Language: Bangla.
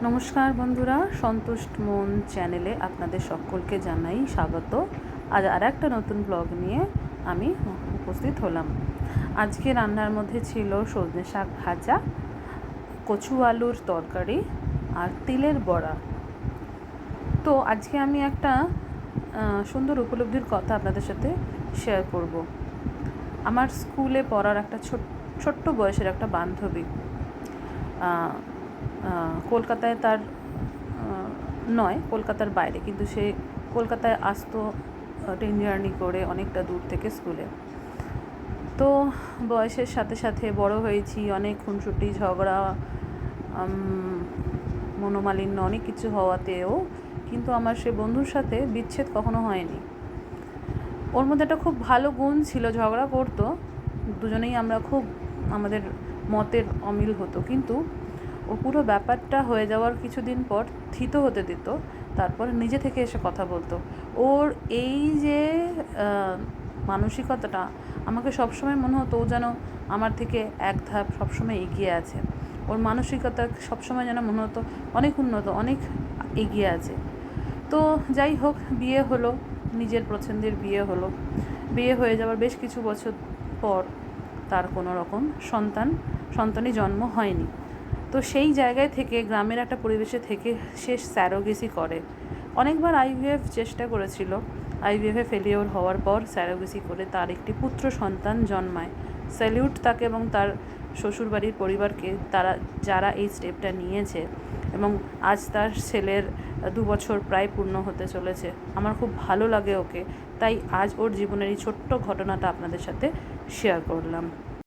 নমস্কার বন্ধুরা, সন্তুষ্ট মন চ্যানেলে আপনাদের সকলকে জানাই স্বাগত। আজ আর একটা নতুন ব্লগ নিয়ে আমি উপস্থিত হলাম। আজকে রান্নার মধ্যে ছিল সজনে শাক ভাজা, কচু আলুর তরকারি আর তিলের বড়া। তো আজকে আমি একটা সুন্দর উপলব্ধির কথা আপনাদের সাথে শেয়ার করব। আমার স্কুলে পড়ার একটা ছোট্ট বয়সের একটা বান্ধবী, কলকাতায় তার নয়, কলকাতার বাইরে, কিন্তু সে কলকাতায় আসতো ট্রেন জার্নি করে অনেকটা দূর থেকে স্কুলে। তো বয়সের সাথে সাথে বড় হয়েছি, অনেক খুনসুটি, ঝগড়া, মনোমালিন্য অনেক কিছু হওয়াতেও কিন্তু আমার সে বন্ধুর সাথে বিচ্ছেদ কখনো হয়নি। ওর মধ্যে একটা খুব ভালো গুণ ছিল, ঝগড়া করতো, দুজনেই আমরা খুব, আমাদের মতের অমিল হতো, কিন্তু ও পুরো ব্যাপারটা হয়ে যাওয়ার কিছুদিন পর থিতো হতে দিত, তারপর নিজে থেকে এসে কথা বলতো। ওর এই যে মানসিকতাটা আমাকে সবসময় মনে হতো ও যেন আমার থেকে এক ধাপ সবসময় এগিয়ে আছে। ওর মানসিকতা সবসময় যেন মনে হতো অনেক উন্নত, অনেক এগিয়ে আছে। তো যাই হোক, বিয়ে হলো, নিজের পছন্দের বিয়ে হলো। বিয়ে হয়ে যাওয়ার বেশ কিছু বছর পর তার কোনো রকম সন্তানই জন্ম হয়নি। তো সেই জায়গায় থেকে, গ্রামের একটা পরিবেশে থেকে সে স্যারোগেসি করে। অনেকবার আইভিএফ চেষ্টা করেছিল, আইভিএফে ফেলিওর হওয়ার পর স্যারোগেসি করে তার একটি পুত্র সন্তান জন্মায়। স্যালিউট তাকে এবং তার শ্বশুরবাড়ির পরিবারকে, যারা এই স্টেপটা নিয়েছে, এবং আজ তার ছেলের 2 বছর প্রায় পূর্ণ হতে চলেছে। আমার খুব ভালো লাগে ওকে, তাই আজ ওর জীবনের এই ছোট্ট ঘটনাটা আপনাদের সাথে শেয়ার করলাম।